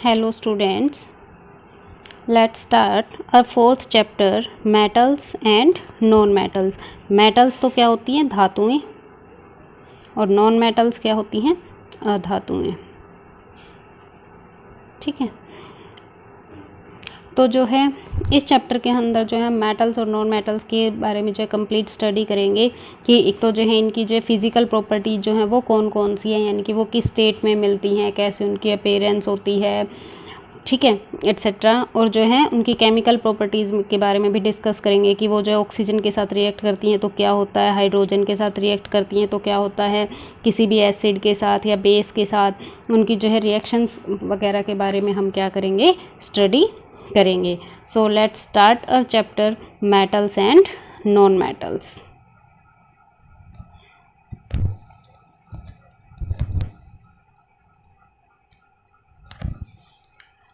Hello students, let's start our fourth chapter metals and non-metals. metals तो क्या होती हैं? धातुएं, और नॉन मेटल्स क्या होती हैं? अधातुएं। ठीक है, तो जो है इस चैप्टर के अंदर जो है मेटल्स और नॉन मेटल्स के बारे में जो है कंप्लीट स्टडी करेंगे कि एक तो जो है इनकी जो है फिजिकल प्रॉपर्टीज जो है वो कौन कौन सी है, यानी कि वो किस स्टेट में मिलती हैं, कैसे उनकी अपीयरेंस होती है, ठीक है, एट्सेट्रा। और जो है उनकी केमिकल प्रॉपर्टीज़ के बारे में भी डिस्कस करेंगे कि वो जो है ऑक्सीजन के साथ रिएक्ट करती हैं तो क्या होता है, हाइड्रोजन के साथ रिएक्ट करती हैं तो क्या होता है, किसी भी एसिड के साथ या बेस के साथ उनकी जो है रिएक्शंस वगैरह के बारे में हम क्या करेंगे? स्टडी करेंगे। So let's start our chapter metals and non metals.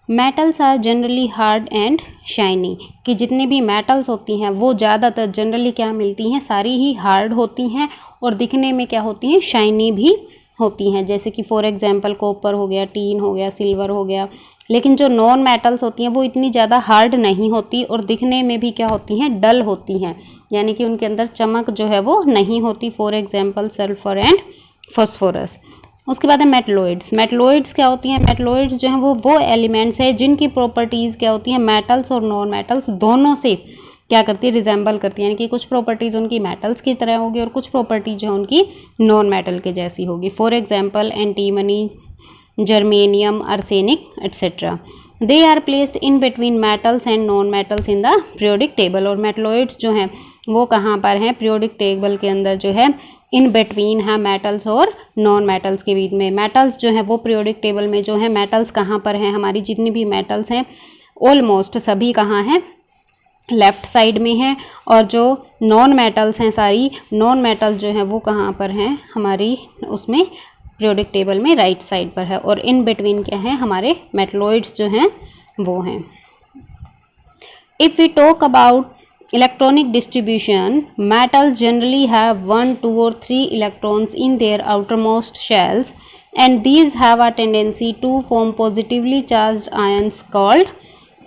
Metals are generally hard and shiny, कि जितनी भी मेटल्स होती हैं वो ज़्यादातर जनरली क्या मिलती हैं? सारी ही हार्ड होती हैं और दिखने में क्या होती हैं? शाइनी भी होती हैं। जैसे कि फॉर एग्जांपल कॉपर हो गया, टीन हो गया, सिल्वर हो गया। लेकिन जो नॉन मेटल्स होती हैं वो इतनी ज़्यादा हार्ड नहीं होती और दिखने में भी क्या होती हैं? डल होती हैं, यानी कि उनके अंदर चमक जो है वो नहीं होती। For example sulphur and phosphorus. उसके बाद है मेटलॉइड्स। मेटलॉइड्स क्या होती हैं? मेटलॉइड्स जो हैं वो एलिमेंट्स हैं जिनकी प्रॉपर्टीज़ क्या होती हैं? मेटल्स और नॉन मेटल्स दोनों से क्या करती है? रिजेंबल करती है, यानी कि कुछ प्रॉपर्टीज़ उनकी मेटल्स की तरह होगी और कुछ प्रॉपर्टीज जो है उनकी नॉन मेटल के जैसी होगी। For example antimony, germanium, arsenic etcetera. They are placed in between metals and non metals in the periodic table. और मेटलॉइड्स जो हैं वो कहाँ पर हैं? पीरियोडिक टेबल के अंदर जो है इन बिटवीन है मेटल्स और नॉन मेटल्स के बीच में। मेटल्स जो है वो पीरियोडिक टेबल में जो है मेटल्स कहाँ पर हैं? हमारी जितनी भी मेटल्स हैं ऑलमोस्ट सभी कहाँ हैं? लेफ़्ट साइड में है। और जो नॉन मेटल्स हैं सारी नॉन मेटल्स जो हैं वो कहाँ पर हैं? हमारी उसमें पीरियोडिक टेबल में राइट साइड पर है। और इन बिटवीन क्या है? हमारे मेटलॉइड्स जो हैं वो हैं। If we talk about electronic distribution, metals generally have 1, 2 or 3 electrons in their outermost shells, and these have a tendency to form positively charged ions called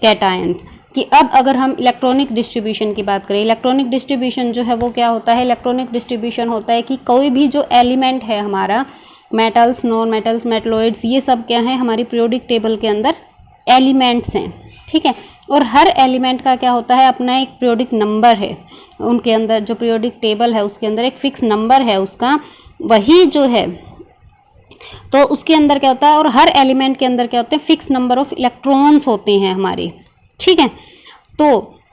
cations. कि अब अगर हम इलेक्ट्रॉनिक डिस्ट्रीब्यूशन की बात करें, इलेक्ट्रॉनिक डिस्ट्रीब्यूशन जो है वो क्या होता है? इलेक्ट्रॉनिक डिस्ट्रीब्यूशन होता है कि कोई भी जो एलिमेंट है हमारा, मेटल्स, नॉन मेटल्स, मेटलॉइड्स, ये सब क्या है? हमारी पीरियोडिक टेबल के अंदर एलिमेंट्स हैं, ठीक है। और हर एलिमेंट का क्या होता है? अपना एक पीरियोडिक नंबर है उनके अंदर। जो पीरियोडिक टेबल है उसके अंदर एक फिक्स नंबर है उसका, वही जो है तो उसके अंदर क्या होता है? और हर एलिमेंट के अंदर क्या होते हैं? फिक्स नंबर ऑफ इलेक्ट्रॉन्स होते हैं हमारे, ठीक है। तो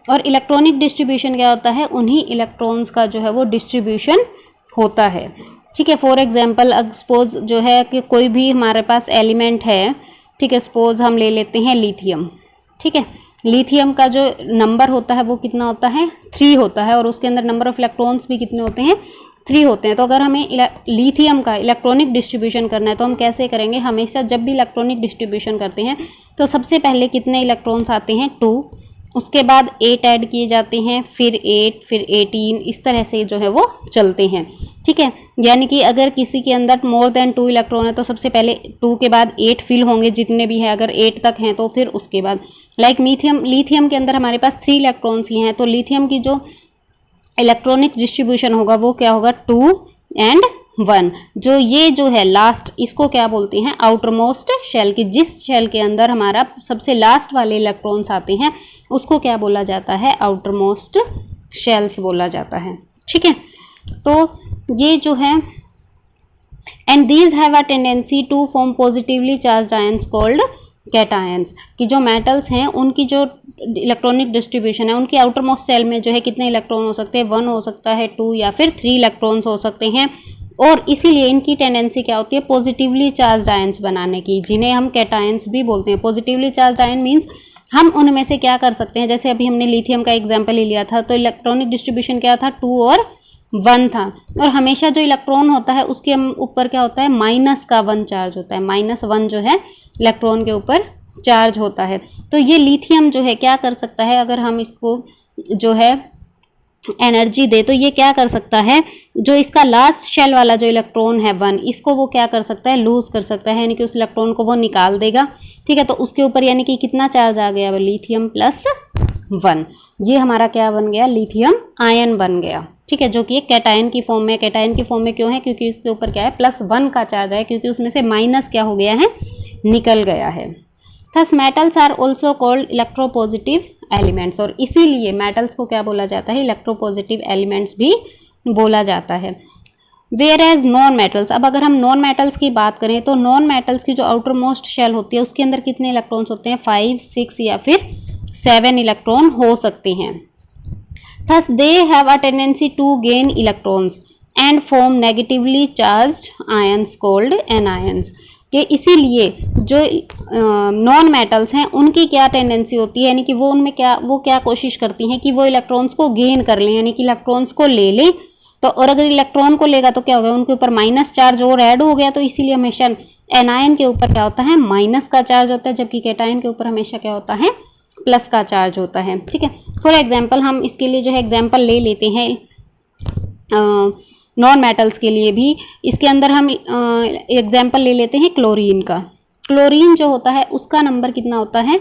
और इलेक्ट्रॉनिक डिस्ट्रीब्यूशन क्या होता है? उन्हीं इलेक्ट्रॉन्स का जो है वो डिस्ट्रीब्यूशन होता है, ठीक है। फॉर एग्जाम्पल सपोज जो है कि कोई भी हमारे पास एलिमेंट है, ठीक है, सपोज हम ले लेते हैं लिथियम, ठीक है। लिथियम का जो नंबर होता है वो कितना होता है? 3 होता है। और उसके अंदर नंबर ऑफ इलेक्ट्रॉन्स भी कितने होते हैं? 3 होते हैं। तो अगर हमें लिथियम का इलेक्ट्रॉनिक डिस्ट्रीब्यूशन करना है तो हम कैसे करेंगे? हमेशा जब भी इलेक्ट्रॉनिक डिस्ट्रीब्यूशन करते हैं तो सबसे पहले कितने इलेक्ट्रॉन्स आते हैं? 2, उसके बाद 8 ऐड किए जाते हैं, फिर 8, फिर 18, इस तरह से जो है वो चलते हैं, ठीक है। यानी कि अगर किसी के अंदर मोर देन 2 इलेक्ट्रॉन है तो सबसे पहले 2 के बाद 8 फिल होंगे जितने भी हैं, अगर 8 तक हैं तो फिर उसके बाद लाइक लिथियम के अंदर हमारे पास 3 इलेक्ट्रॉन्स ही हैं, तो लिथियम की जो इलेक्ट्रॉनिक डिस्ट्रीब्यूशन होगा वो क्या होगा? 2 and 1। जो ये जो है लास्ट, इसको क्या बोलते हैं? Outermost shell. की जिस शेल के अंदर हमारा सबसे लास्ट वाले इलेक्ट्रॉन्स आते हैं उसको क्या बोला जाता है? आउटर मोस्ट शेल्स बोला जाता है, ठीक है। तो ये जो है and these have a tendency to form positively charge ions called cations. कि जो मेटल्स हैं उनकी जो इलेक्ट्रॉनिक डिस्ट्रीब्यूशन है उनकी आउटर मोस्ट सेल में जो है कितने इलेक्ट्रॉन हो सकते हैं? 1 हो सकता है, 2 या फिर 3 इलेक्ट्रॉन्स हो सकते हैं। और इसीलिए इनकी टेंडेंसी क्या होती है? पॉजिटिवली चार्ज आयंस बनाने की, जिन्हें हम कैटायंस भी बोलते हैं। पॉजिटिवली चार्ज आयन मीन्स हम उनमें से क्या कर सकते हैं? जैसे अभी हमने लिथियम का एग्जाम्पल ही लिया था, तो इलेक्ट्रॉनिक डिस्ट्रीब्यूशन क्या था? 2 और 1 था। और हमेशा जो इलेक्ट्रॉन होता है उसके ऊपर क्या होता है? -1 चार्ज होता है। -1 जो है इलेक्ट्रॉन के ऊपर चार्ज होता है। तो ये लिथियम जो है क्या कर सकता है? अगर हम इसको जो है एनर्जी दे तो ये क्या कर सकता है, जो इसका लास्ट शेल वाला जो इलेक्ट्रॉन है 1, इसको वो क्या कर सकता है, लूज कर सकता है, यानी कि उस इलेक्ट्रॉन को वो निकाल देगा। ठीक है, तो उसके ऊपर यानी कि कितना चार्ज आ गया, लिथियम +1। ये हमारा क्या बन गया, लिथियम आयन बन गया। ठीक है, जो कि एक कैटायन की फॉर्म में, कैटायन की फॉर्म में क्यों है, क्योंकि इसके ऊपर क्या है, +1 का चार्ज है, क्योंकि उसमें से माइनस क्या हो गया है, निकल गया है। Thus metals are also called electropositive elements, और इसीलिए मेटल्स को क्या बोला जाता है, इलेक्ट्रोपॉजिटिव एलिमेंट्स भी बोला जाता है। वेयर एज नॉन मेटल्स, अब अगर हम नॉन मेटल्स की बात करें तो नॉन मेटल्स की जो आउटर मोस्ट शेल होती है उसके अंदर कितने इलेक्ट्रॉन्स होते हैं, 5, 6 या फिर 7 इलेक्ट्रॉन हो सकते हैं। Thus they have a tendency to gain electrons and form negatively charged ions called anions, कि इसीलिए जो नॉन मेटल्स हैं उनकी क्या टेंडेंसी होती है, यानी कि वो क्या कोशिश करती हैं कि वो इलेक्ट्रॉन्स को गेन कर लें, यानी कि इलेक्ट्रॉन्स को ले लें। तो और अगर इलेक्ट्रॉन को लेगा तो क्या होगा, उनके ऊपर माइनस चार्ज और ऐड हो गया, तो इसीलिए हमेशा एनायन के ऊपर क्या होता है, माइनस का चार्ज होता है, जबकि कैटायन के ऊपर हमेशा क्या होता है, प्लस का चार्ज होता है। ठीक है, फॉर एग्जाम्पल हम इसके लिए जो है एग्जाम्पल ले लेते हैं नॉन मेटल्स के लिए भी। इसके अंदर हम एग्जाम्पल ले लेते हैं क्लोरीन का। क्लोरीन जो होता है उसका नंबर कितना होता है,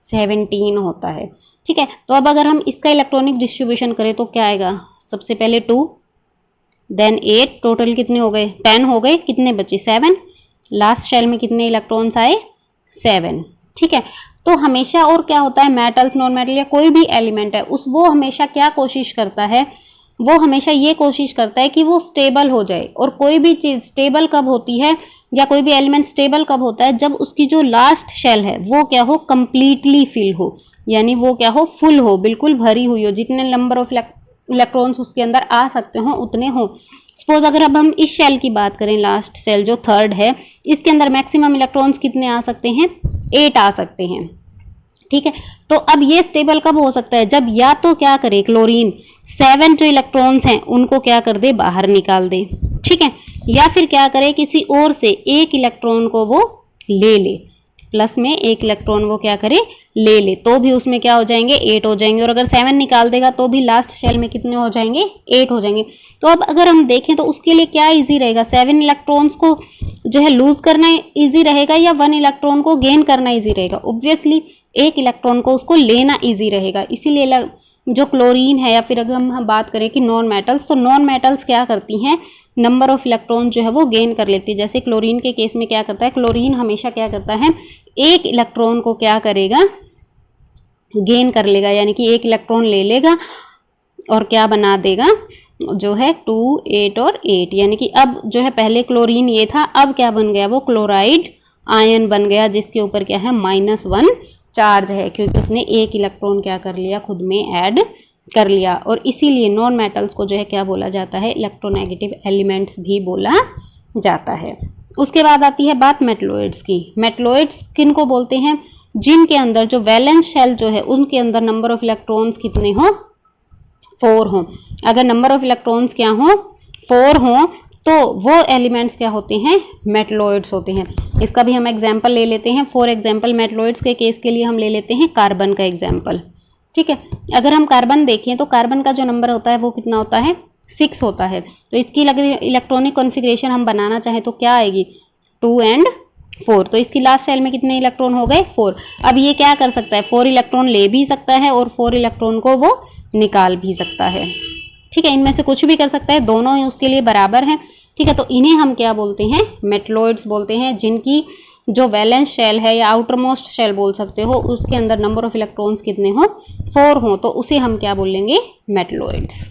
17 होता है। ठीक है, तो अब अगर हम इसका इलेक्ट्रॉनिक डिस्ट्रीब्यूशन करें तो क्या आएगा, सबसे पहले 2, देन 8, टोटल कितने हो गए, 10 हो गए, कितने बचे, 7। लास्ट शेल में कितने इलेक्ट्रॉन्स आए, 7। ठीक है, तो हमेशा और क्या होता है, मेटल्स, नॉन मेटल या कोई भी एलिमेंट है वो हमेशा क्या कोशिश करता है, वो हमेशा ये कोशिश करता है कि वो स्टेबल हो जाए। और कोई भी चीज़ स्टेबल कब होती है, या कोई भी एलिमेंट स्टेबल कब होता है, जब उसकी जो लास्ट शेल है वो क्या हो, कंप्लीटली फिल हो, यानी वो क्या हो, फुल हो, बिल्कुल भरी हुई हो, जितने नंबर ऑफ इलेक्ट्रॉन्स उसके अंदर आ सकते हो उतने हो। सपोज अगर अब हम इस शेल की बात करें, लास्ट शेल जो 3rd है, इसके अंदर मैक्सिमम इलेक्ट्रॉन्स कितने आ सकते हैं, 8 आ सकते हैं। ठीक है, तो अब ये स्टेबल कब हो सकता है, जब या तो क्या करे क्लोरीन 7 जो इलेक्ट्रॉन्स हैं उनको क्या कर दे, बाहर निकाल दे। ठीक है, या फिर क्या करे, किसी और से एक इलेक्ट्रॉन को वो ले ले, प्लस में एक इलेक्ट्रॉन वो क्या करे, ले ले, तो भी उसमें क्या हो जाएंगे, 8 हो जाएंगे। और अगर 7 निकाल देगा तो भी लास्ट शेल में कितने हो जाएंगे, 8 हो जाएंगे। तो अब अगर हम देखें तो उसके लिए क्या इजी रहेगा, 7 इलेक्ट्रॉन्स को जो है लूज करना इजी रहेगा या 1 इलेक्ट्रॉन को गेन करना इजी रहेगा। ऑब्वियसली एक इलेक्ट्रॉन को उसको लेना इजी रहेगा। इसीलिए जो क्लोरीन है, या फिर अगर हम बात करें कि नॉन मेटल्स, तो नॉन मेटल्स क्या करती हैं, नंबर ऑफ इलेक्ट्रॉन जो है वो गेन कर लेती है। जैसे क्लोरीन के केस में क्या करता है, क्लोरीन हमेशा क्या करता है, एक इलेक्ट्रॉन को क्या करेगा, गेन कर लेगा, यानी कि एक इलेक्ट्रॉन ले लेगा और क्या बना देगा, जो है 2, 8 और 8, यानी कि अब जो है पहले क्लोरीन ये था, अब क्या बन गया, वो क्लोराइड आयन बन गया, जिसके ऊपर क्या है, -1 चार्ज है, क्योंकि उसने एक इलेक्ट्रॉन क्या कर लिया, खुद में ऐड कर लिया। और इसीलिए नॉन मेटल्स को जो है क्या बोला जाता है, इलेक्ट्रोनेगेटिव एलिमेंट्स भी बोला जाता है। उसके बाद आती है बात मेटलॉइड्स की। मेटलॉइड्स किन को बोलते हैं, जिनके अंदर जो वैलेंस शेल जो है उनके अंदर नंबर ऑफ इलेक्ट्रॉन्स कितने हो, 4 हो। अगर नंबर ऑफ इलेक्ट्रॉन्स क्या हो, 4 हो, तो वो एलिमेंट्स क्या होते हैं, मेटलॉइड्स होते हैं। इसका भी हम एग्जाम्पल ले लेते हैं। फॉर एग्जाम्पल मेटलॉइड्स के केस के लिए हम ले लेते हैं कार्बन का एग्जाम्पल। ठीक है, अगर हम कार्बन देखें तो कार्बन का जो नंबर होता है वो कितना होता है, 6 होता है। तो इसकी इलेक्ट्रॉनिक कॉन्फ़िगरेशन हम बनाना चाहें तो क्या आएगी, 2 और 4। तो इसकी लास्ट शेल में कितने इलेक्ट्रॉन हो गए, 4। अब ये क्या कर सकता है, 4 इलेक्ट्रॉन ले भी सकता है और 4 इलेक्ट्रॉन को वो निकाल भी सकता है। ठीक है, इनमें से कुछ भी कर सकता है, दोनों ही उसके लिए बराबर हैं। ठीक है, तो इन्हें हम क्या बोलते हैं, मेटलॉइड्स बोलते हैं, जिनकी जो वैलेंस शेल है या आउटर मोस्ट शेल बोल सकते हो, उसके अंदर नंबर ऑफ इलेक्ट्रॉन्स कितने हो, 4 हो, तो उसे हम क्या बोलेंगे, metalloids.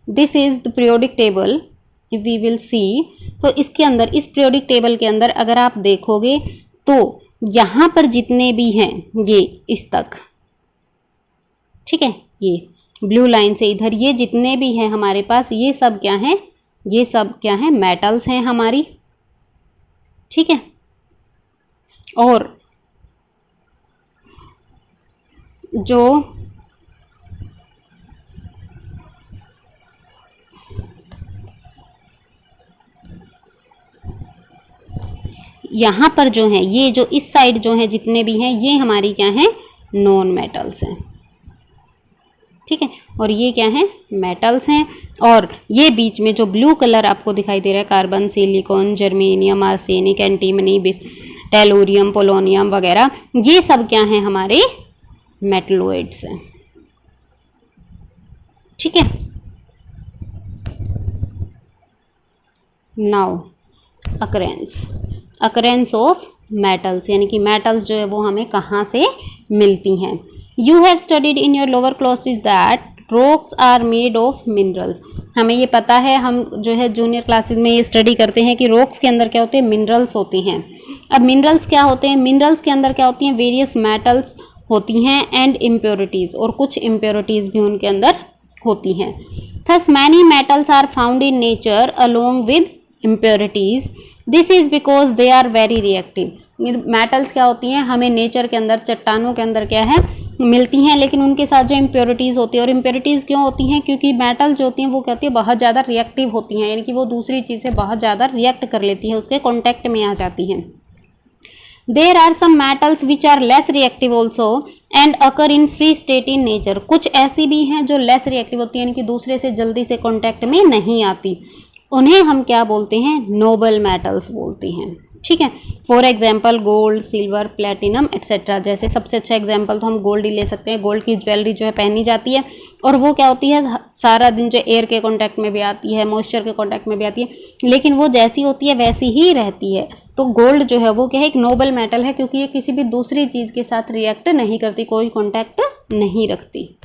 This is the periodic table we will see. तो इसके अंदर, इस पीरियोडिक टेबल के अंदर अगर आप देखोगे तो यहाँ पर जितने भी हैं ये इस तक, ठीक है, ये ब्लू लाइन से इधर ये जितने भी हैं हमारे पास, ये सब क्या हैं, ये सब क्या हैं, मेटल्स हैं हमारी। ठीक है, और जो यहाँ पर जो हैं, ये जो इस साइड जो हैं जितने भी हैं, ये हमारी क्या हैं, नॉन मेटल्स हैं। ठीक है। और ये क्या है, मेटल्स हैं। और ये बीच में जो ब्लू कलर आपको दिखाई दे रहा है, carbon, silicon, germanium, arsenic, antimony, tellurium, polonium वगैरह, ये सब क्या हैं, हमारे मेटलोइड्स हैं। ठीक है। नाउ अकरेंस ऑफ मेटल्स, यानी कि मेटल्स जो है वो हमें कहाँ से मिलती हैं। You have studied in your lower classes that rocks are made of minerals. हमें ये पता है, हम जो है जूनियर क्लासेस में ये स्टडी करते हैं कि रॉक्स के अंदर क्या होते हैं, मिनरल्स होती हैं। अब मिनरल्स क्या होते हैं, मिनरल्स के अंदर क्या होती हैं, वेरियस मेटल्स होती हैं एंड इम्प्योरिटीज़, और कुछ इम्प्योरिटीज़ भी उनके अंदर होती हैं। Thus many metals are found in nature along with impurities, this is because they are very reactive. Metals क्या होती हैं, हमें नेचर के अंदर, चट्टानों के अंदर क्या है, मिलती हैं, लेकिन उनके साथ जो इम्प्योरिटीज़ होती है, और इम्प्योरिटीज़ क्यों होती हैं, क्योंकि मेटल जो होती हैं वो क्या होती है, बहुत ज़्यादा रिएक्टिव होती हैं, यानी कि वो दूसरी चीज़ से बहुत ज़्यादा रिएक्ट कर लेती हैं, उसके कॉन्टैक्ट में आ जाती हैं। There are some metals which are less reactive also and occur in free state in nature. कुछ ऐसी भी हैं जो लेस रिएक्टिव होती हैं, यानी कि दूसरे से जल्दी से कॉन्टैक्ट में नहीं आती, उन्हें हम क्या बोलते हैं, नोबल मेटल्स बोलते हैं। ठीक है। For example gold, silver, platinum etcetera. जैसे सबसे अच्छा एग्जाम्पल तो हम गोल्ड ही ले सकते हैं। गोल्ड की ज्वेलरी जो है पहनी जाती है, और वो क्या होती है, सारा दिन जो एयर के कांटेक्ट में भी आती है, मॉइस्चर के कांटेक्ट में भी आती है, लेकिन वो जैसी होती है वैसी ही रहती है। तो गोल्ड जो है वो क्या है, एक नोबल मेटल है, क्योंकि ये किसी भी दूसरी चीज़ के साथ रिएक्ट नहीं करती, कोई कॉन्टैक्ट नहीं रखती।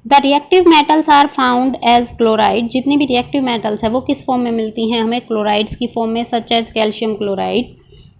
The reactive metals are found as chloride. जितनी भी रिएक्टिव मेटल्स है वो किस फॉर्म में मिलती हैं, हमें क्लोराइड्स की फॉर्म में, such as calcium chloride,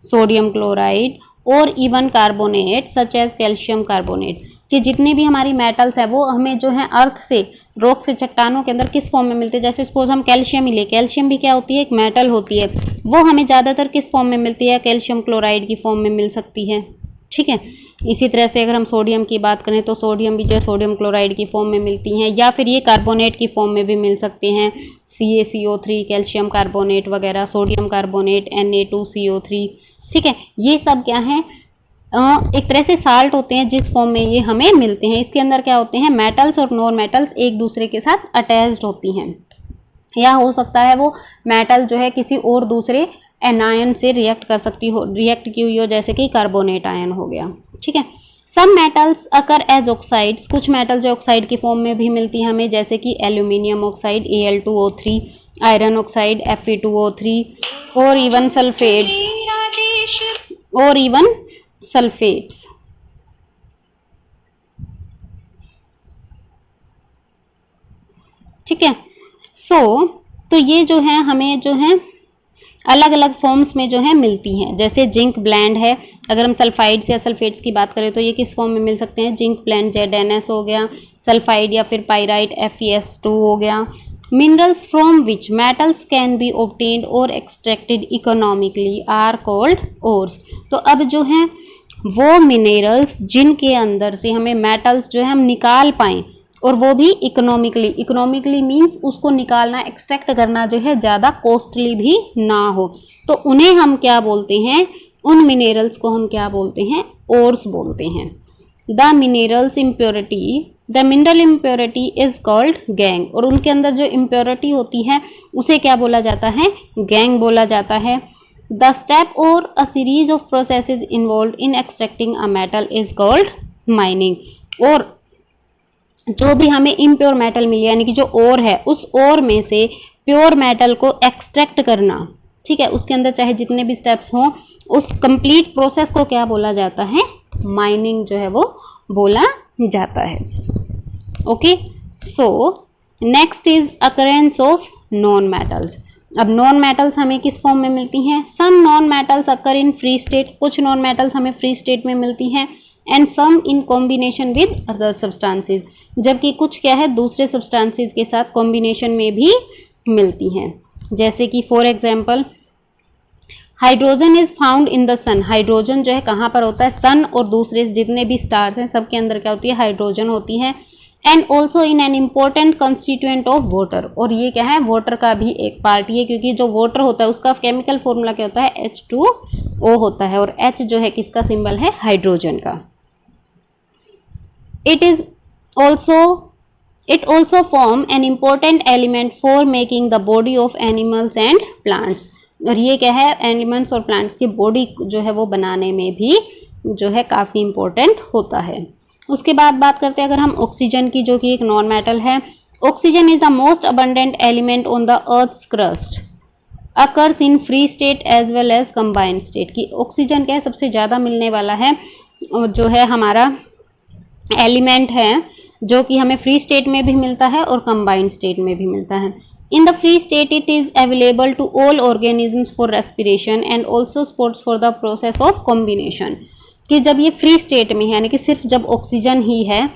sodium chloride, और even carbonate such as calcium carbonate. कि जितनी भी हमारी मेटल्स है वो हमें जो है अर्थ से, रॉक से, चट्टानों के अंदर किस फॉर्म में मिलते हैं। जैसे सपोज हम कैल्शियम ही ले, कैल्शियम भी क्या होती है, एक मेटल होती है, वो हमें ज़्यादातर किस फॉर्म में मिलती है, कैल्शियम क्लोराइड की फॉर्म में मिल सकती है। ठीक है। इसी तरह से अगर हम सोडियम की बात करें तो सोडियम भी जो सोडियम क्लोराइड की फॉर्म में मिलती हैं, या फिर ये कार्बोनेट की फॉर्म में भी मिल सकते हैं, CaCO3, कैल्शियम कार्बोनेट वगैरह, सोडियम कार्बोनेट, Na2CO3। ठीक है। ये सब क्या है, एक तरह से साल्ट होते हैं जिस फॉर्म में ये हमें मिलते हैं। इसके अंदर क्या होते हैं, मेटल्स और नॉन मेटल्स एक दूसरे के साथ अटैच्ड होती हैं, या हो सकता है वो मेटल जो है किसी और दूसरे एनायन से रिएक्ट कर सकती हो, रिएक्ट की हुई हो, जैसे कि कार्बोनेट आयन हो गया। ठीक है। Some metals occur as oxides. कुछ मेटल जो ऑक्साइड की फॉर्म में भी मिलती है हमें, जैसे कि aluminium oxide Al2O3, iron oxide Fe2O3, और इवन सल्फेट्स। ठीक है। तो ये जो है हमें जो है अलग अलग फॉर्म्स में जो है मिलती हैं। जैसे जिंक ब्लेंड है, अगर हम सल्फाइड्स या सल्फेट्स की बात करें तो ये किस फॉर्म में मिल सकते हैं, जिंक ब्लेंड ZnS हो गया, सल्फाइड या फिर पाइराइट FeS2 हो गया। Minerals from which metals can be obtained और extracted economically are called ores. तो अब जो है वो मिनरल्स जिनके अंदर से हमें मेटल्स जो है हम निकाल पाएँ, और वो भी इकोनॉमिकली मीन्स उसको निकालना, एक्सट्रैक्ट करना जो है ज़्यादा कॉस्टली भी ना हो, तो उन्हें हम क्या बोलते हैं, उन मिनरल्स को हम क्या बोलते हैं, ओर्स बोलते हैं। The mineral impurity is called gang. और उनके अंदर जो इम्प्योरिटी होती है उसे क्या बोला जाता है, गैंग बोला जाता है। द स्टेप और a series of processes involve in extracting a metal is called mining. और जो भी हमें इम्प्योर मेटल मिली, यानी कि जो ओर है, उस ओर में से प्योर मेटल को एक्सट्रैक्ट करना, ठीक है, उसके अंदर चाहे जितने भी स्टेप्स हों, उस कंप्लीट प्रोसेस को क्या बोला जाता है, माइनिंग जो है वो बोला जाता है। Okay. So next is occurrence of non metals. अब नॉन मेटल्स हमें किस फॉर्म में मिलती हैं, some non metals occur in free state. कुछ नॉन मेटल्स हमें फ्री स्टेट में मिलती हैं, and some in combination with other substances. जबकि कुछ क्या है, दूसरे सब्सटेंसेस के साथ कॉम्बिनेशन में भी मिलती हैं। जैसे कि for example hydrogen is found in the sun. Hydrogen जो है कहाँ पर होता है, सन और दूसरे जितने भी स्टार्स हैं सबके अंदर क्या होती है, हाइड्रोजन होती है। And also in an important constituent of water. और ये क्या है, वाटर का भी एक पार्ट ही है, क्योंकि जो वाटर होता है उसका केमिकल फॉर्मूला क्या होता है, H2 O होता है, और H जो है किसका सिंबल है, हाइड्रोजन का। It also form an important element for making the body of animals and plants। और ये क्या है, एनिमल्स और प्लांट्स की बॉडी जो है वो बनाने में भी जो है काफ़ी इम्पोर्टेंट होता है। उसके बाद बात करते हैं अगर हम ऑक्सीजन की, जो कि एक नॉन मेटल है। Oxygen is the most abundant element on the earth's crust, occurs in free state as well as combined state. की ऑक्सीजन क्या है, सबसे ज़्यादा मिलने वाला है जो है हमारा एलिमेंट है, जो कि हमें फ्री स्टेट में भी मिलता है और कंबाइंड स्टेट में भी मिलता है। In the free state it is available to all organisms for respiration and also supports for the process of combination. कि जब ये फ्री स्टेट में है, यानी कि सिर्फ जब ऑक्सीजन ही है,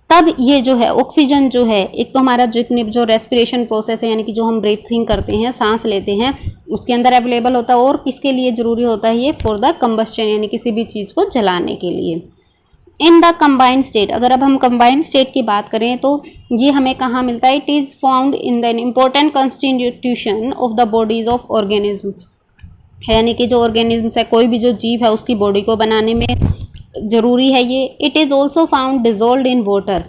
तब ये जो है ऑक्सीजन जो है, एक तो हमारा जितने जो रेस्पिरेशन प्रोसेस है, यानी कि जो हम ब्रीथिंग करते हैं, सांस लेते हैं, उसके अंदर अवेलेबल होता है। और किसके लिए ज़रूरी होता है ये, फॉर द कंबस्शन, यानी किसी भी चीज़ को जलाने के लिए। इन द कंबाइंड स्टेट, अगर अब हम कंबाइंड स्टेट की बात करें तो ये हमें कहाँ मिलता है, it is found in the important constitution of the bodies of organisms. यानी कि जो ऑर्गेनिजम्स है, कोई भी जो जीव है, उसकी बॉडी को बनाने में ज़रूरी है ये। It is also found dissolve in water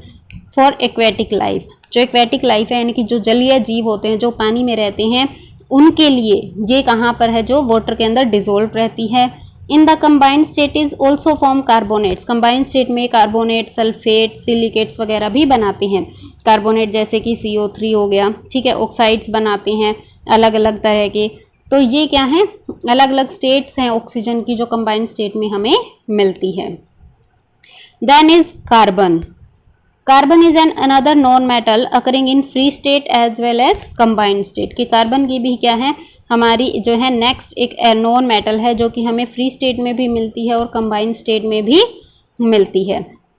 for aquatic life. जो एक्वेटिक लाइफ है, यानी कि जो जलीय जीव होते हैं, जो पानी में रहते हैं, उनके लिए ये कहाँ पर है, जो वाटर के अंदर डिजोल्व रहती है। In the combined state is also form carbonates. Combined state में कार्बोनेट, सल्फेट, सिलिकेट्स वगैरह भी बनाते हैं। कार्बोनेट जैसे कि CO3 हो गया, ठीक है, ऑक्साइड्स बनाते हैं अलग अलग तरह के। तो ये क्या है, अलग अलग स्टेट्स हैं ऑक्सीजन की, जो कंबाइंड स्टेट में हमें मिलती है। Then is carbon. Carbon is an another non metal occurring in free state as well as combined state. कि कार्बन की भी क्या है, हमारी जो है नेक्स्ट एक नॉन मेटल है, जो कि हमें फ्री स्टेट में भी मिलती है और कंबाइंड स्टेट में भी मिलती है।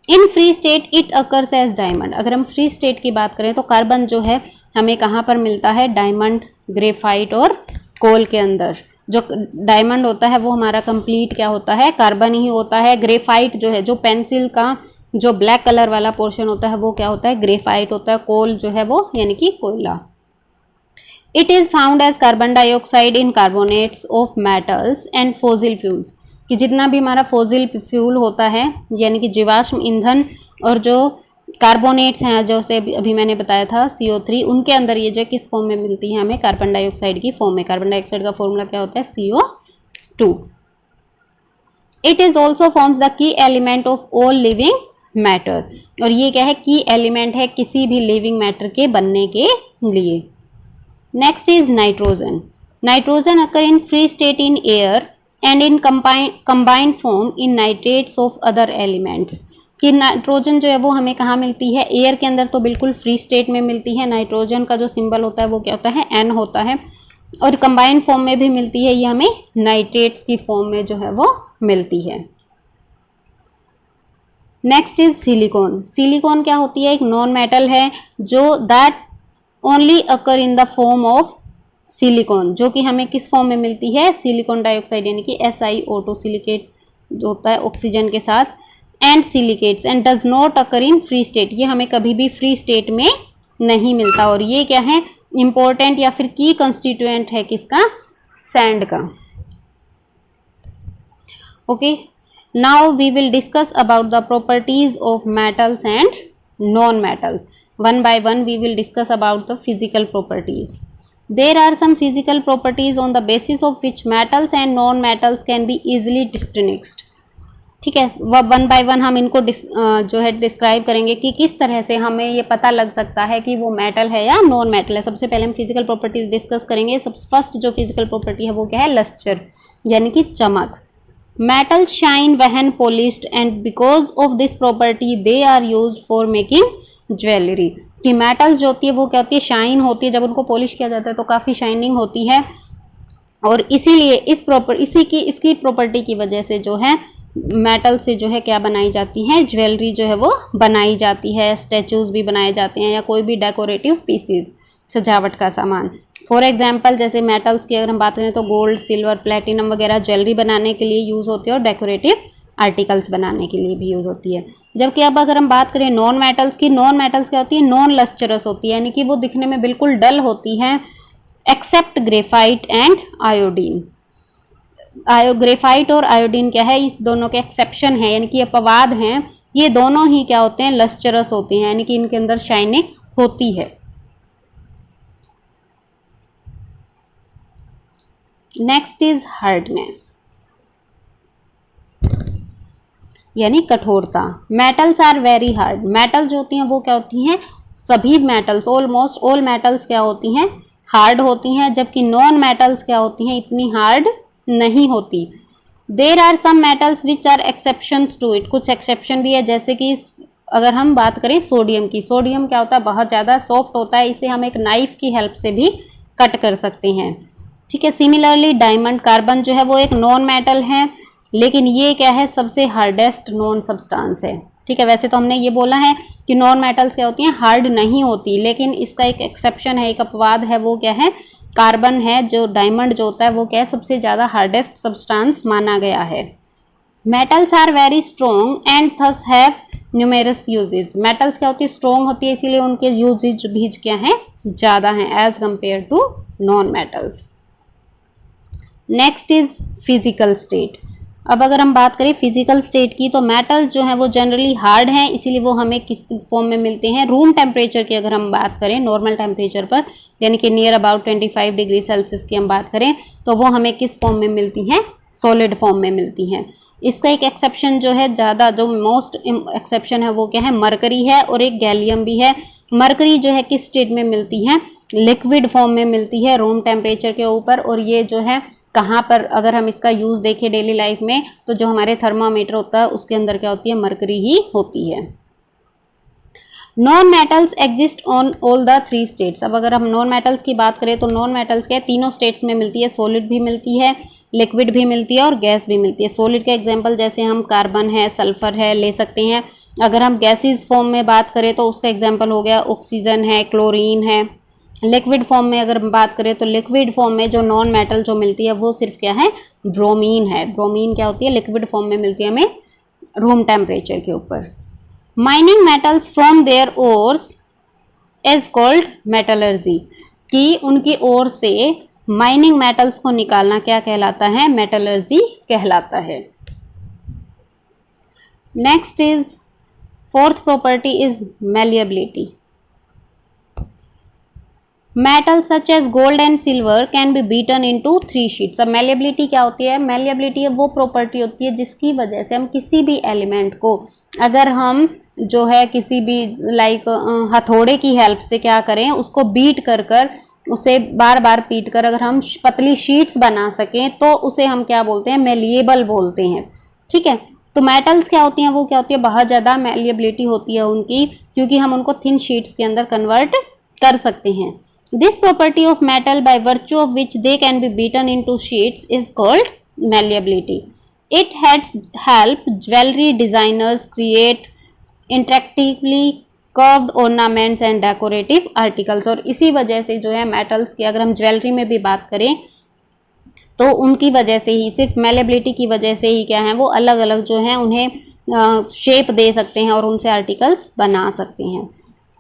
In free state it occurs as diamond. अगर हम फ्री स्टेट की बात करें तो कार्बन जो है हमें कहाँ पर मिलता है, डायमंड, ग्रेफाइट और कोल के अंदर। जो डायमंड होता है वो हमारा कंप्लीट क्या होता है, कार्बन ही होता है। ग्रेफाइट जो है, जो पेंसिल का जो ब्लैक कलर वाला पोर्शन होता है, वो क्या होता है, ग्रेफाइट होता है। कोल जो है वो यानी कि कोयला। It is found as carbon dioxide in carbonates of metals and fossil fuels. कि जितना भी हमारा फॉसिल फ्यूल होता है, यानी कि जीवाश्म ईंधन, और जो कार्बोनेट्स हैं, जैसे अभी मैंने बताया था CO3, उनके अंदर ये जो किस फॉर्म में मिलती है हमें, कार्बन डाइऑक्साइड की फॉर्म में। कार्बन डाइऑक्साइड का फॉर्मूला क्या होता है, CO2। It is also forms the key element of all living matter. और ये क्या है, की एलिमेंट है किसी भी लिविंग मैटर के बनने के लिए। Next is nitrogen. Nitrogen occur in free state in air and in combined form in nitrates of other elements. कि नाइट्रोजन जो है वो हमें कहाँ मिलती है, एयर के अंदर तो बिल्कुल फ्री स्टेट में मिलती है। नाइट्रोजन का जो सिंबल होता है वो क्या होता है, N होता है। और कंबाइंड फॉर्म में भी मिलती है, ये हमें नाइट्रेट्स की फॉर्म में जो है वो मिलती है। Next is silicon. सिलिकॉन क्या होती है, एक नॉन मेटल है, जो that only occur in the form of silicon. जो कि हमें किस फॉर्म में मिलती है, सिलिकॉन डाइऑक्साइड, यानी कि SiO2 सिलिकेट जो होता है ऑक्सीजन के साथ, and silicates, and does not occur in free state. ये हमें कभी भी फ्री स्टेट में नहीं मिलता। और ये क्या है, इंपॉर्टेंट या फिर की कंस्टिट्यूएंट है किसका, सैंड का। Okay, now we will discuss about the properties of metals and non metals. One by one we will discuss about the physical properties. There are some physical properties on the basis of which metals and non-metals can be easily distinguished. ठीक है, वह one by one हम इनको जो है describe करेंगे कि किस तरह से हमें ये पता लग सकता है कि वो मेटल है या नॉन मेटल है। सबसे पहले हम फिजिकल प्रॉपर्टीज डिस्कस करेंगे। फर्स्ट जो फिजिकल प्रॉपर्टी है वो क्या है, लस्टर, यानी कि चमक। Metal shine when polished and because of this property they are used for making jewellery. कि मेटल्स जो होती है वो क्या होती है, शाइन होती है। जब उनको पॉलिश किया जाता है तो काफ़ी शाइनिंग होती है, और इसीलिए इसकी प्रॉपर्टी की वजह से जो है मेटल से जो है क्या बनाई जाती है, ज्वेलरी जो है वो बनाई जाती है। स्टैचूज भी बनाए जाते हैं या कोई भी डेकोरेटिव पीसेस, सजावट का सामान। फॉर एग्जांपल जैसे मेटल्स की अगर हम बात करें तो गोल्ड, सिल्वर, प्लेटिनम वगैरह ज्वेलरी बनाने के लिए यूज़ होती है और डेकोरेटिव आर्टिकल्स बनाने के लिए भी यूज़ होती है। जबकि अब अगर हम बात करें नॉन मेटल्स की, नॉन मेटल्स क्या होती है, नॉन लस्टरस होती है, यानी कि वो दिखने में बिल्कुल डल होती हैं, except graphite and iodine. Graphite और आयोडीन क्या है, इस दोनों के एक्सेप्शन है, यानी कि अपवाद हैं। ये दोनों ही क्या होते हैं, लस्चरस होते हैं, यानी कि इनके अंदर शाइनिंग होती है। नेक्स्ट इज हार्डनेस, यानी कठोरता। Metals are very hard. Metal जो होती हैं वो क्या होती हैं, सभी मेटल्स, ऑलमोस्ट ऑल मेटल्स क्या होती हैं, हार्ड होती हैं, जबकि नॉन मेटल्स क्या होती हैं, इतनी हार्ड नहीं होती। There are some metals which are exceptions to it. कुछ एक्सेप्शन भी है, जैसे कि अगर हम बात करें सोडियम की, सोडियम क्या होता है, बहुत ज़्यादा सॉफ्ट होता है, इसे हम एक नाइफ की हेल्प से भी कट कर सकते हैं। ठीक है। सिमिलरली डायमंड, कार्बन जो है वो एक नॉन मेटल है, लेकिन ये क्या है, सबसे हार्डेस्ट नॉन सब्सटेंस है। ठीक है। वैसे तो हमने ये बोला है कि नॉन मेटल्स क्या होती हैं, हार्ड नहीं होती, लेकिन इसका एक एक्सेप्शन है, एक अपवाद है, वो क्या है, कार्बन है। जो डायमंड जो होता है वो क्या है, सबसे ज़्यादा हार्डेस्ट सब्सटेंस माना गया है। Metals are very strong and thus have numerous uses. Metals क्या होती है, स्ट्रॉन्ग होती है, इसीलिए उनके यूजेज भी क्या हैं, ज़्यादा हैं as compare to non metals. Next is physical state. अब अगर हम बात करें फिजिकल स्टेट की, तो मेटल जो है वो जनरली हार्ड हैं, इसीलिए वो हमें किस फॉर्म में मिलते हैं, रूम टेम्परेचर की अगर हम बात करें, नॉर्मल टेम्परेचर पर, यानी कि नियर अबाउट 25 डिग्री सेल्सियस की हम बात करें, तो वो हमें किस फॉर्म में मिलती हैं, सॉलिड फॉर्म में मिलती हैं। इसका एक एक्सेप्शन जो है, ज़्यादा जो मोस्ट एक्सेप्शन है वो क्या है, मरकरी है, और एक गैलियम भी है। मरकरी जो है किस स्टेट में मिलती है, लिक्विड फॉर्म में मिलती है रूम टेम्परेचर के ऊपर, और ये जो है कहाँ पर, अगर हम इसका यूज़ देखें डेली लाइफ में, तो जो हमारे थर्मामीटर होता है उसके अंदर क्या होती है, मरकरी ही होती है। Non metals exist on all the 3 states. अब अगर हम नॉन मेटल्स की बात करें, तो नॉन मेटल्स क्या है, तीनों स्टेट्स में मिलती है, सॉलिड भी मिलती है, लिक्विड भी मिलती है, और गैस भी मिलती है। सॉलिड का एग्जाम्पल जैसे हम कार्बन है, सल्फर है, ले सकते हैं। अगर हम गैसेज फॉर्म में बात करें तो उसका एग्जाम्पल हो गया ऑक्सीजन है, क्लोरीन है। लिक्विड फॉर्म में अगर हम बात करें तो लिक्विड फॉर्म में जो नॉन मेटल जो मिलती है वो सिर्फ क्या है, ब्रोमीन है। ब्रोमीन क्या होती है, लिक्विड फॉर्म में मिलती है हमें रूम टेम्परेचर के ऊपर। Mining metals from their ores is called metallurgy, कि उनकी ओर से माइनिंग मेटल्स को निकालना क्या कहलाता है, मेटलर्जी कहलाता है। Next is fourth property is malleability. Metals such as gold and silver can be beaten into 3 sheets. अब मैलिएबिलिटी क्या होती है, मैलिएबिलिटी है वो प्रॉपर्टी होती है जिसकी वजह से हम किसी भी एलिमेंट को, अगर हम जो है किसी भी लाइक हथौड़े की हेल्प से क्या करें, उसको बीट कर कर, उसे बार बार पीट कर अगर हम पतली शीट्स बना सकें, तो उसे हम क्या बोलते हैं, मैलिएबल बोलते हैं। ठीक है। तो मेटल्स क्या होती हैं, वो क्या होती है, बहुत ज़्यादा मैलिएबिलिटी होती है उनकी, क्योंकि हम उनको थिन शीट्स के अंदर कन्वर्ट कर सकते हैं। This property of metal, by virtue of which they can be beaten into sheets, is called malleability. It had helped jewelry designers create interactively curved ornaments and decorative articles. और इसी वजह से जो है मेटल्स की, अगर हम ज्वेलरी में भी बात करें तो उनकी वजह से ही, सिर्फ मैलिएबिलिटी की वजह से ही क्या है, वो अलग अलग जो है उन्हें शेप दे सकते हैं और उनसे आर्टिकल्स बना सकते हैं।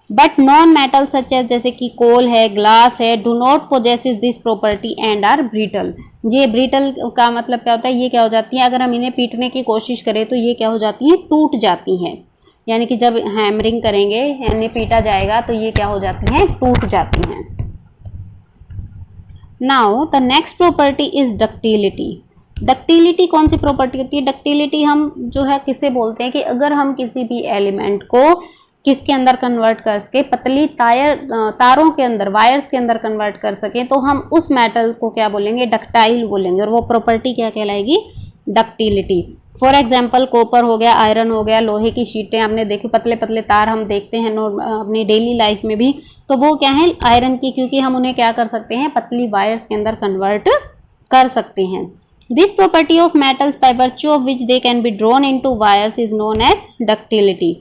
But non metal such as, जैसे कि कोल है, ग्लास है, do not possess this property and are brittle. ये ब्रिटल का मतलब क्या होता है, ये क्या हो जाती है, अगर हम इन्हें पीटने की कोशिश करें तो ये क्या हो जाती हैं, टूट जाती हैं। यानी कि जब हैमरिंग करेंगे, यानी पीटा जाएगा, तो ये क्या हो जाती हैं, टूट जाती हैं। Now the next property is ductility. Ductility कौन सी प्रॉपर्टी होती है, डक्टिलिटी हम जो है किसे बोलते हैं, कि अगर हम किसी भी एलिमेंट को किसके अंदर कन्वर्ट कर सके, पतली तारों के अंदर, वायर्स के अंदर कन्वर्ट कर सके, तो हम उस मेटल को क्या बोलेंगे, डक्टाइल बोलेंगे, और वो प्रॉपर्टी क्या कहलाएगी, डक्टिलिटी। फॉर एग्जाम्पल कॉपर हो गया, आयरन हो गया, लोहे की शीटें हमने देखी, पतले पतले तार हम देखते हैं अपनी डेली लाइफ में भी, तो वो क्या है, आयरन की, क्योंकि हम उन्हें क्या कर सकते हैं, पतली वायर्स के अंदर कन्वर्ट कर सकते हैं। This property of metals by virtue of which they can be drawn into wires is known as ductility.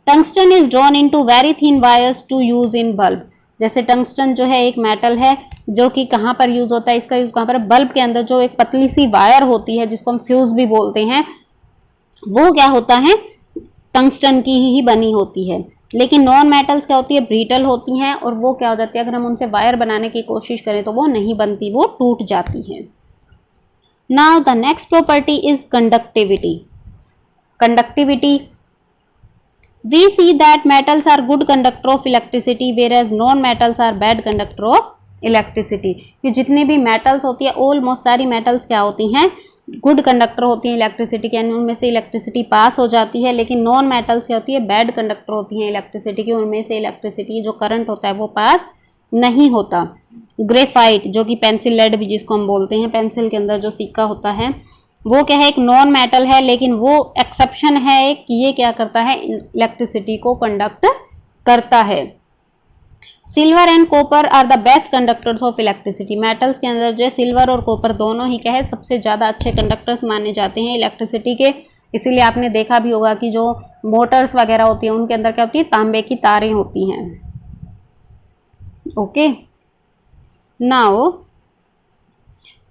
Tungsten is drawn into very thin wires to use in bulb. जैसे tungsten जो है एक metal है जो कि कहाँ पर use होता है, इसका यूज कहाँ पर, बल्ब के अंदर जो एक पतली सी वायर होती है जिसको हम फ्यूज भी बोलते हैं, वो क्या होता है, टंगस्टन की ही बनी होती है। लेकिन नॉन मेटल्स क्या होती है, ब्रिटल होती हैं, और वो क्या हो जाती है, अगर हम उनसे वायर बनाने की कोशिश करें तो वो नहीं बनती, वो टूट जाती हैं। Now the next property is conductivity. Conductivity, we see that metals are good conductor of electricity whereas non metals are bad conductor of electricity. कि जितने भी metals होती है ऑलमोस्ट सारी metals क्या होती हैं, गुड कंडक्टर होती हैं इलेक्ट्रिसिटी के, यानी उनमें से इलेक्ट्रिसिटी पास हो जाती है, लेकिन नॉन मेटल्स क्या होती है, बैड कंडक्टर होती हैं इलेक्ट्रिसिटी की, उनमें से इलेक्ट्रिसिटी जो करंट होता है वो पास नहीं होता. ग्रेफाइट जो कि पेंसिल लेड भी जिसको हम बोलते हैं, पेंसिल के अंदर जो सिक्का होता है वो क्या है, एक नॉन मेटल है, लेकिन वो एक्सेप्शन है कि ये क्या करता है, इलेक्ट्रिसिटी को कंडक्ट करता है. Silver and copper are the best conductors of electricity. Metals के अंदर जो है सिल्वर और कॉपर दोनों ही क्या है, सबसे ज़्यादा अच्छे कंडक्टर्स माने जाते हैं इलेक्ट्रिसिटी के. इसीलिए आपने देखा भी होगा कि जो मोटर्स वगैरह होती हैं उनके अंदर क्या होती है, तांबे की तारें होती हैं. Okay, now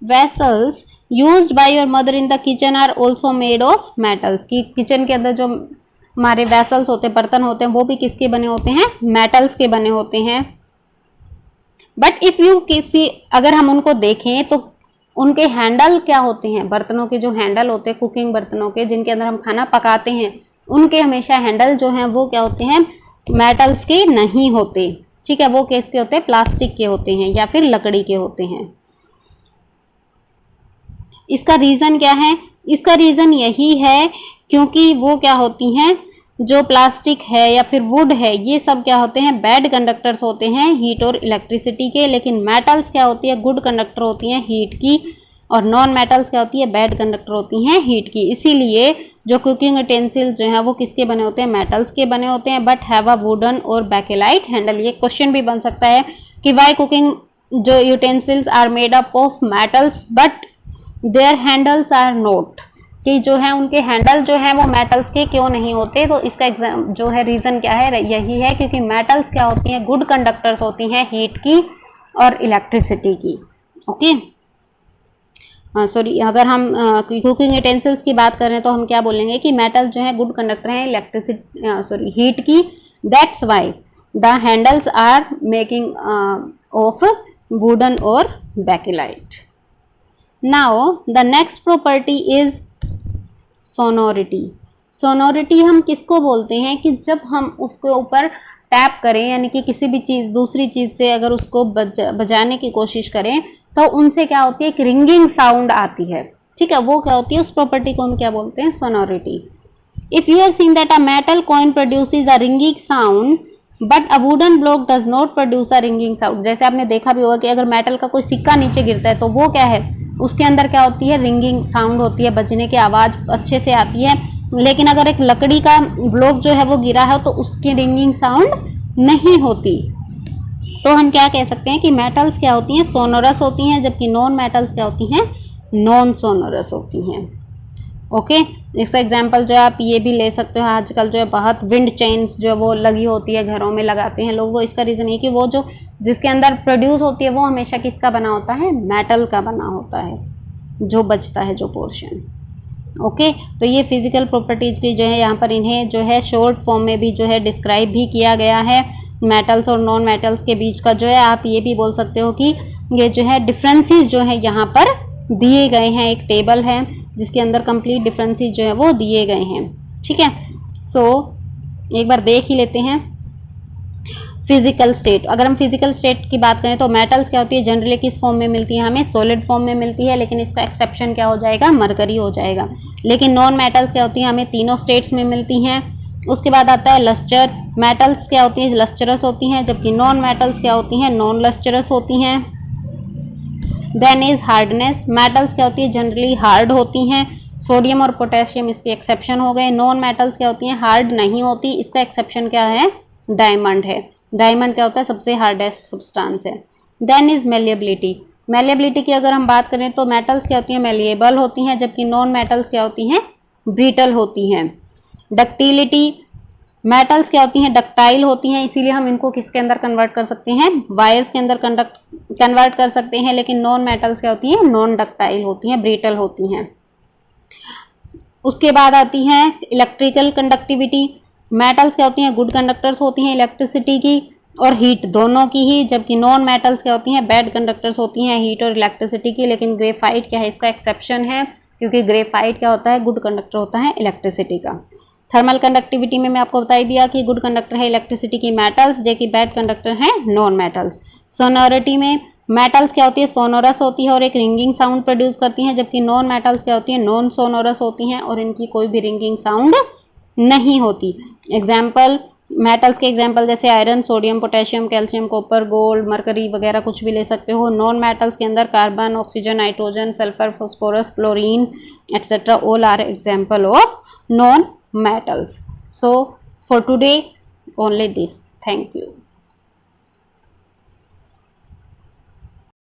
vessels used by your mother in the kitchen are also made of metals. की किचन के अंदर जो हमारे वेसल्स होते हैं, बर्तन होते हैं, वो भी किसके बने होते हैं, मेटल्स के बने होते हैं. बट इफ यू किसी, अगर हम उनको देखें तो उनके हैंडल क्या होते हैं, बर्तनों के जो हैंडल होते हैं, कुकिंग बर्तनों के जिनके अंदर हम खाना पकाते हैं, उनके हमेशा हैंडल जो हैं वो क्या होते हैं, मेटल्स के नहीं होते. ठीक है, वो किसके होते हैं, प्लास्टिक के होते हैं या फिर लकड़ी के होते हैं. इसका रीज़न क्या है, इसका रीज़न यही है क्योंकि वो क्या होती हैं, जो प्लास्टिक है या फिर वुड है, ये सब क्या होते हैं, बैड कंडक्टर्स होते हैं हीट और इलेक्ट्रिसिटी के. लेकिन मेटल्स क्या होती है, गुड कंडक्टर होती हैं हीट की, और नॉन मेटल्स क्या होती है, बैड कंडक्टर होती हैं हीट की. इसीलिए जो कुकिंग यूटेंसिल्स जो हैं वो किसके बने होते हैं, मेटल्स के बने होते हैं, बट हैव अ वुडन और बेकेलाइट हैंडल. ये क्वेश्चन भी बन सकता है कि वाई कुकिंग जो utensils are made up of metals but their handles are not, कि जो है उनके हैंडल जो है वो मेटल्स के क्यों नहीं होते. तो इसका एग्जाम जो है रीज़न क्या है, यही है क्योंकि मेटल्स क्या होती हैं, गुड कंडक्टर्स होती हैं हीट की और इलेक्ट्रिसिटी की. ओके, सॉरी, अगर हम कुकिंग यूटेंसिल्स की बात करें तो हम क्या बोलेंगे कि मेटल जो है गुड कंडक्टर हैं इलेक्ट्रिसिटी सॉरी हीट की. That's why the handles are making of wooden और bakelite. Now the next property is sonority. Sonority हम किसको बोलते हैं कि जब हम उसके ऊपर टैप करें, यानी कि किसी भी चीज़ दूसरी चीज़ से अगर उसको बजाने की कोशिश करें तो उनसे क्या होती है, एक रिंगिंग साउंड आती है. ठीक है, वो क्या होती है, उस प्रॉपर्टी को हम क्या बोलते हैं, sonority. If you have seen that a metal coin produces a ringing sound but a wooden block does not produce a ringing sound. जैसे आपने देखा भी होगा कि अगर मेटल का कोई सिक्का नीचे गिरता है तो वो क्या है, उसके अंदर क्या होती है, रिंगिंग साउंड होती है, बजने की आवाज़ अच्छे से आती है. लेकिन अगर एक लकड़ी का ब्लॉक जो है वो गिरा है तो उसकी रिंगिंग साउंड नहीं होती. तो हम क्या कह सकते हैं कि मेटल्स क्या होती हैं, सोनोरस होती हैं, जबकि नॉन मेटल्स क्या होती हैं, नॉन सोनोरस होती हैं. ओके, इसका एग्जांपल जो आप ये भी ले सकते हो, आजकल जो है बहुत विंड चेन्स जो वो लगी होती है, घरों में लगाते हैं लोग. वो इसका रीज़न है कि वो जो जिसके अंदर प्रोड्यूस होती है वो हमेशा किसका बना होता है, मेटल का बना होता है, जो बचता है जो पोर्शन. ओके, तो ये फिजिकल प्रॉपर्टीज़ की जो है यहाँ पर इन्हें जो है शॉर्ट फॉर्म में भी जो है डिस्क्राइब भी किया गया है. मेटल्स और नॉन मेटल्स के बीच का जो है आप ये भी बोल सकते हो कि ये जो है डिफरेंसेस जो है यहाँ पर दिए गए हैं. एक टेबल है जिसके अंदर कंप्लीट डिफरेंसेस जो है वो दिए गए हैं. ठीक है, सो एक बार देख ही लेते हैं. फिजिकल स्टेट, अगर हम फिजिकल स्टेट की बात करें तो मेटल्स क्या होती है, जनरली किस फॉर्म में मिलती है, हमें सॉलिड फॉर्म में मिलती है, लेकिन इसका एक्सेप्शन क्या हो जाएगा, मरकरी हो जाएगा. लेकिन नॉन मेटल्स क्या होती है, हमें तीनों स्टेट्स में मिलती हैं. उसके बाद आता है लस्टर. मेटल्स क्या होती हैं, लस्टरस होती हैं, जबकि नॉन मेटल्स क्या होती हैं, नॉन लस्टरस होती हैं. Then is hardness. मेटल्स क्या होती है, जनरली हार्ड होती हैं. सोडियम और पोटेशियम इसके एक्सेप्शन हो गए. नॉन मेटल्स क्या होती हैं, हार्ड नहीं होती. इसका एक्सेप्शन क्या है, डायमंड है. डायमंड क्या होता है, सबसे हार्डेस्ट सब्सटेंस है. Then is malleability. मेलिएबिलिटी की अगर हम बात करें तो मेटल्स क्या होती हैं, मेलिएबल होती हैं, जबकि नॉन मेटल्स क्या होती हैं, ब्रिटल होती हैं. डक्टिलिटी, मेटल्स क्या होती हैं, डक्टाइल होती हैं, इसीलिए हम इनको किसके अंदर कन्वर्ट कर सकते हैं, वायर्स के अंदर कन्वर्ट कर सकते हैं. लेकिन नॉन मेटल्स क्या होती हैं, नॉन डक्टाइल होती हैं, ब्रिटल होती हैं. उसके बाद आती है इलेक्ट्रिकल कंडक्टिविटी. मेटल्स क्या होती हैं, गुड कंडक्टर्स होती हैं इलेक्ट्रिसिटी की, और हीट दोनों की ही, जबकि नॉन मेटल्स क्या होती हैं, बैड कंडक्टर्स होती हैं हीट और इलेक्ट्रिसिटी की, लेकिन ग्रेफाइट क्या है, इसका एक्सेप्शन है, क्योंकि ग्रेफाइट क्या होता है, गुड कंडक्टर होता है इलेक्ट्रिसिटी का। थर्मल कंडक्टिविटी में मैं आपको बता ही दिया कि गुड कंडक्टर है इलेक्ट्रिसिटी की मेटल्स, जबकि बैड कंडक्टर हैं नॉन मेटल्स। सोनोरिटी में मेटल्स क्या होती है, सोनोरस होती है और एक रिंगिंग साउंड प्रोड्यूस करती हैं, जबकि नॉन मेटल्स क्या होती है, नॉन सोनोरस होती हैं और इनकी कोई भी रिंगिंग साउंड नहीं होती। एग्जाम्पल, मेटल्स के एग्जाम्पल जैसे iron, sodium, potassium, calcium, copper, gold, mercury वगैरह कुछ भी ले सकते हो। नॉन मेटल्स के अंदर carbon, oxygen, nitrogen, sulphur, phosphorus, chlorine etcetera all are example of non metals. So for today only this. Thank you.